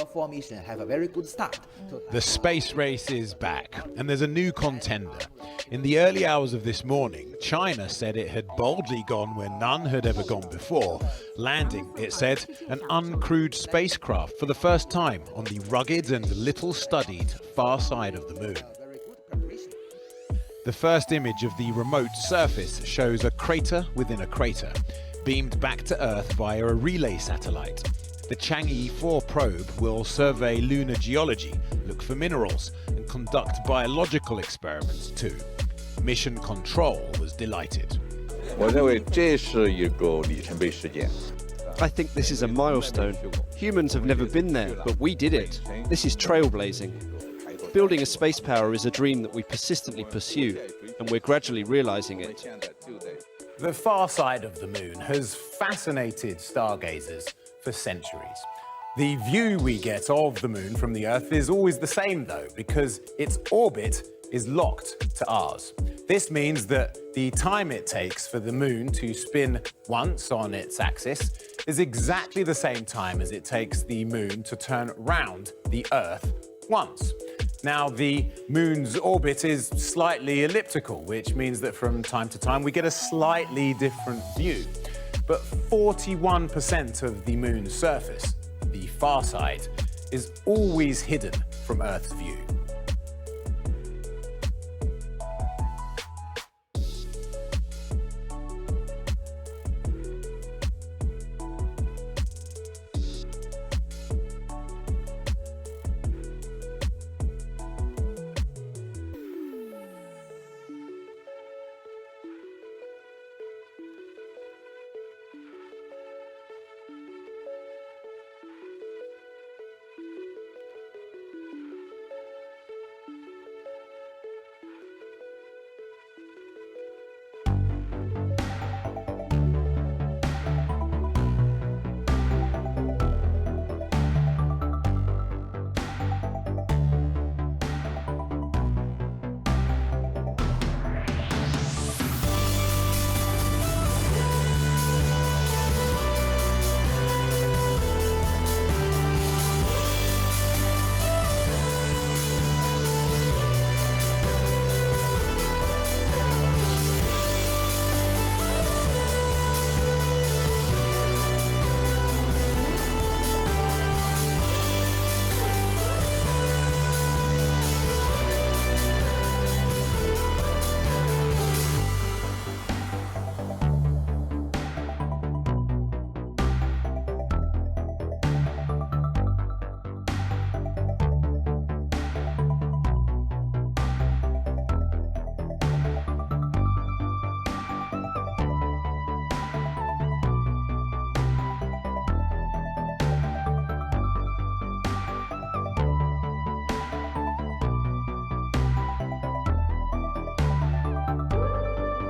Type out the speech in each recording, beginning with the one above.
your formation have a very good start. The space race is back, and there's a new contender. In the early hours of this morning, China said it had boldly gone where none had ever gone before, landing, it said, an uncrewed spacecraft for the first time on the rugged and little-studied far side of the moon. The first image of the remote surface shows a crater within a crater, beamed back to Earth via a relay satellite. The Chang'e 4 probe will survey lunar geology, look for minerals, and conduct biological experiments too. Mission Control was delighted. I think this is a milestone. Humans have never been there, but we did it. This is trailblazing. Building a space power is a dream that we persistently pursue, and we're gradually realizing it. The far side of the moon has fascinated stargazers for centuries. The view we get of the moon from the Earth is always the same though, because its orbit is locked to ours. This means that the time it takes for the moon to spin once on its axis is exactly the same time as it takes the moon to turn round the Earth once. Now, the moon's orbit is slightly elliptical, which means that from time to time we get a slightly different view. But 41% of the moon's surface, the far side, is always hidden from Earth's view.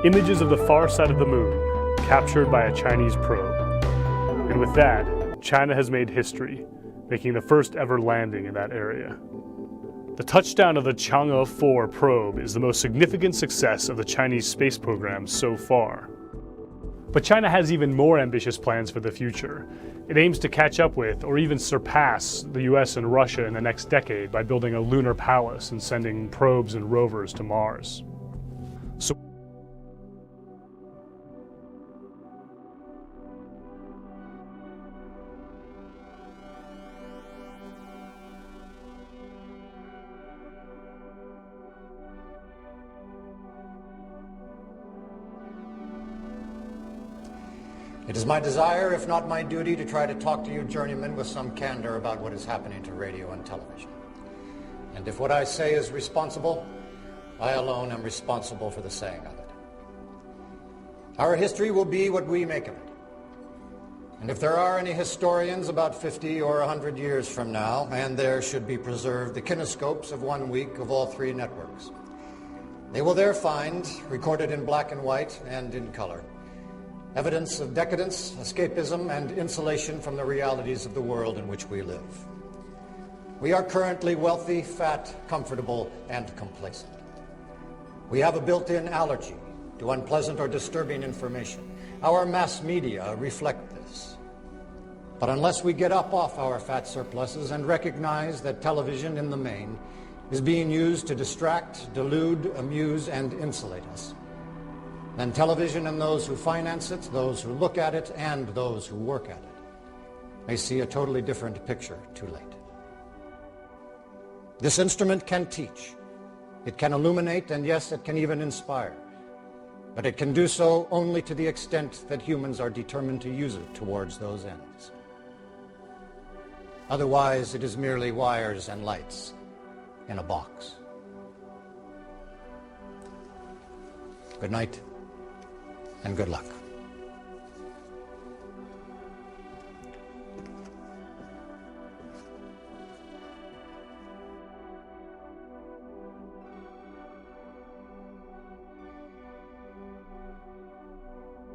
Images of the far side of the moon, captured by a Chinese probe. And with that, China has made history, making the first ever landing in that area. The touchdown of the Chang'e 4 probe is the most significant success of the Chinese space program so far. But China has even more ambitious plans for the future. It aims to catch up with, or even surpass, the US and Russia in the next decade by building a lunar palace and sending probes and rovers to Mars. So it is my desire, if not my duty, to try to talk to you journeymen with some candor about what is happening to radio and television. And if what I say is responsible, I alone am responsible for the saying of it. Our history will be what we make of it. And if there are any historians about 50 or 100 years from now, and there should be preserved the kinescopes of 1 week of all 3 networks, they will there find, recorded in black and white and in color, evidence of decadence, escapism, and insulation from the realities of the world in which we live. We are currently wealthy, fat, comfortable, and complacent. We have a built-in allergy to unpleasant or disturbing information. Our mass media reflect this. But unless we get up off our fat surpluses and recognize that television in the main is being used to distract, delude, amuse, and insulate us, then television and those who finance it, those who look at it, and those who work at it may see a totally different picture too late. This instrument can teach, it can illuminate, and yes, it can even inspire. But it can do so only to the extent that humans are determined to use it towards those ends. Otherwise, it is merely wires and lights in a box. Good night, and good luck.